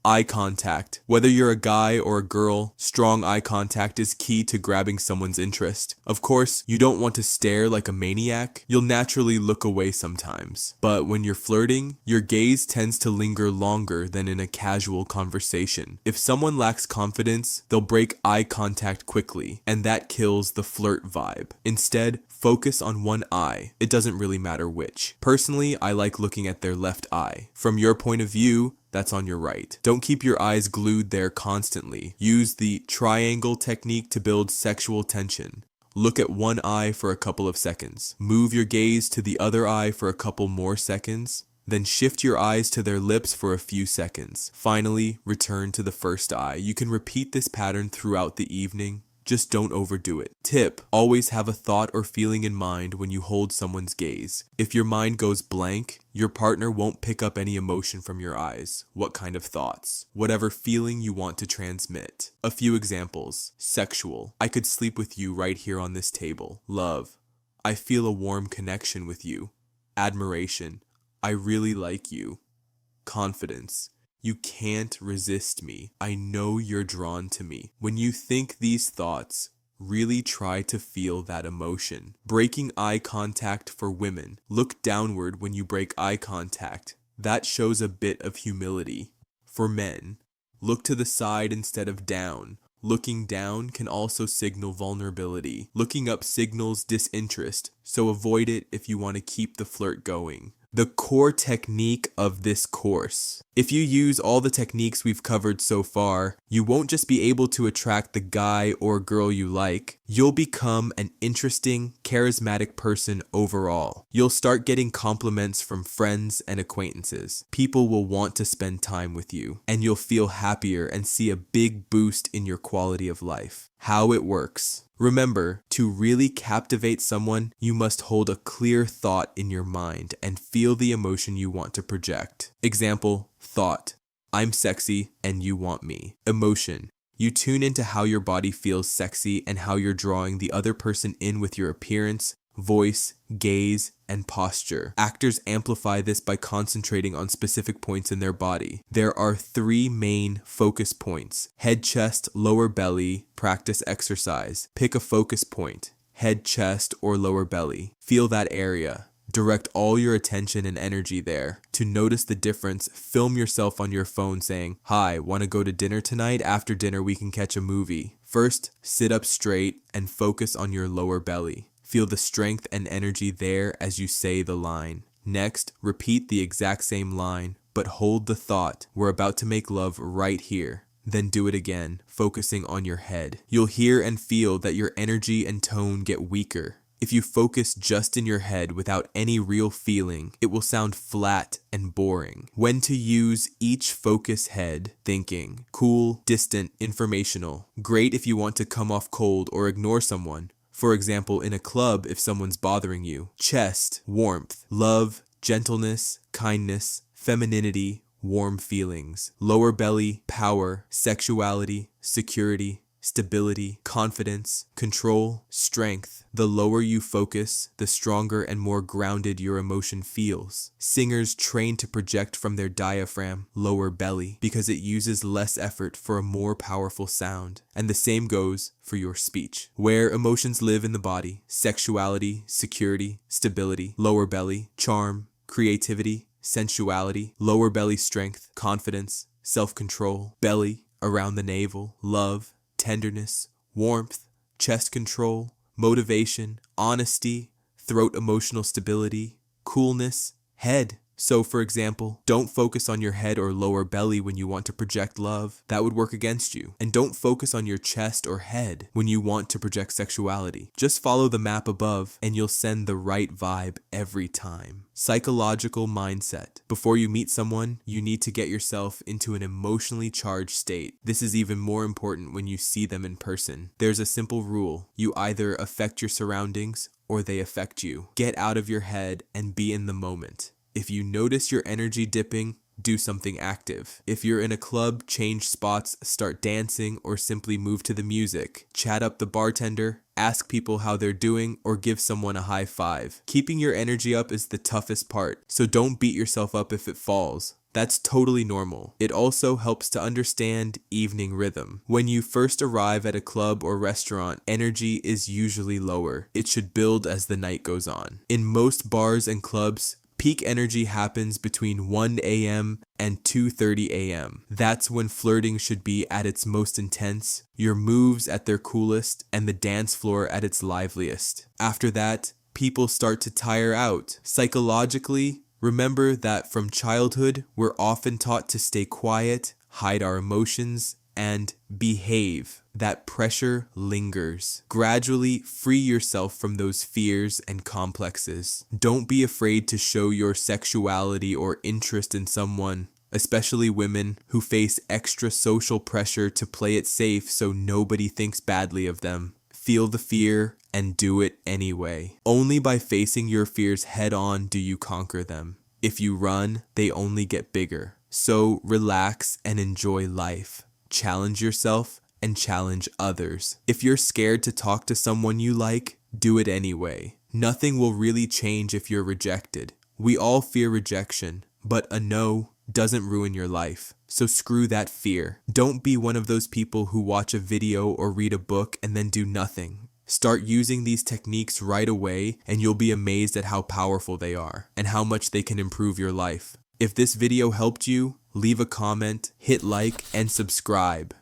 Eye contact. Whether you're a guy or a girl, strong eye contact is key to grabbing someone's interest. Of course, you don't want to stare like a maniac. You'll naturally look away sometimes. But when you're flirting, your gaze tends to linger longer than in a casual conversation. If someone lacks confidence, they'll break eye contact quickly, and that kills the flirt vibe. Instead, focus on one eye. It doesn't really matter which. Personally, I like looking at their left eye. From your point of view, that's on your right. Don't keep your eyes glued there constantly. Use the triangle technique to build sexual tension. Look at one eye for a couple of seconds. Move your gaze to the other eye for a couple more seconds. Then shift your eyes to their lips for a few seconds. Finally, return to the first eye. You can repeat this pattern throughout the evening. Just don't overdo it. Tip: always have a thought or feeling in mind when you hold someone's gaze. If your mind goes blank, your partner won't pick up any emotion from your eyes. What kind of thoughts? Whatever feeling you want to transmit. A few examples. Sexual: I could sleep with you right here on this table. Love: I feel a warm connection with you. Admiration: I really like you. Confidence: you can't resist me. I know you're drawn to me. When you think these thoughts, really try to feel that emotion. Breaking eye contact for women. Look downward when you break eye contact. That shows a bit of humility. For men, look to the side instead of down. Looking down can also signal vulnerability. Looking up signals disinterest, so avoid it if you want to keep the flirt going. The core technique of this course. If you use all the techniques we've covered so far, you won't just be able to attract the guy or girl you like, you'll become an interesting, charismatic person overall. You'll start getting compliments from friends and acquaintances. People will want to spend time with you, and you'll feel happier and see a big boost in your quality of life. How it works. Remember, to really captivate someone, you must hold a clear thought in your mind and feel the emotion you want to project. Example: thought: I'm sexy and you want me. Emotion: you tune into how your body feels sexy and how you're drawing the other person in with your appearance, voice, gaze, and posture. Actors amplify this by concentrating on specific points in their body. There are 3 main focus points: head, chest, lower belly. Practice exercise. Pick a focus point: head, chest, or lower belly. Feel that area. Direct all your attention and energy there. To notice the difference, film yourself on your phone saying, "Hi, want to go to dinner tonight? After dinner we can catch a movie." First, sit up straight and focus on your lower belly. Feel the strength and energy there as you say the line. Next, repeat the exact same line, but hold the thought, "We're about to make love right here." Then do it again, focusing on your head. You'll hear and feel that your energy and tone get weaker. If you focus just in your head without any real feeling, it will sound flat and boring. When to use each focus: head, thinking, cool, distant, informational. Great if you want to come off cold or ignore someone. For example, in a club if someone's bothering you. Chest: warmth, love, gentleness, kindness, femininity, warm feelings. Lower belly: power, sexuality, security, stability, confidence, control, strength. The lower you focus, the stronger and more grounded your emotion feels. Singers train to project from their diaphragm, lower belly, because it uses less effort for a more powerful sound. And the same goes for your speech. Where emotions live in the body: sexuality, security, stability, lower belly, charm, creativity, sensuality, lower belly strength, confidence, self-control, belly, around the navel, love, tenderness, warmth, chest control, motivation, honesty, throat emotional stability, coolness, head. So for example, don't focus on your head or lower belly when you want to project love. That would work against you. And don't focus on your chest or head when you want to project sexuality. Just follow the map above and you'll send the right vibe every time. Psychological mindset. Before you meet someone, you need to get yourself into an emotionally charged state. This is even more important when you see them in person. There's a simple rule: you either affect your surroundings or they affect you. Get out of your head and be in the moment. If you notice your energy dipping, do something active. If you're in a club, change spots, start dancing, or simply move to the music. Chat up the bartender, ask people how they're doing, or give someone a high five. Keeping your energy up is the toughest part, so don't beat yourself up if it falls. That's totally normal. It also helps to understand evening rhythm. When you first arrive at a club or restaurant, energy is usually lower. It should build as the night goes on. In most bars and clubs, peak energy happens between 1 a.m. and 2:30 a.m. That's when flirting should be at its most intense, your moves at their coolest, and the dance floor at its liveliest. After that, people start to tire out. Psychologically, remember that from childhood, we're often taught to stay quiet, hide our emotions, and behave. That pressure lingers. Gradually free yourself from those fears and complexes. Don't be afraid to show your sexuality or interest in someone, especially women who face extra social pressure to play it safe so nobody thinks badly of them. Feel the fear and do it anyway. Only by facing your fears head on do you conquer them. If you run, they only get bigger. So relax and enjoy life. Challenge yourself and challenge others. If you're scared to talk to someone you like, do it anyway. Nothing will really change if you're rejected. We all fear rejection, but a no doesn't ruin your life. So screw that fear. Don't be one of those people who watch a video or read a book and then do nothing. Start using these techniques right away and you'll be amazed at how powerful they are and how much they can improve your life. If this video helped you, leave a comment, hit like, and subscribe.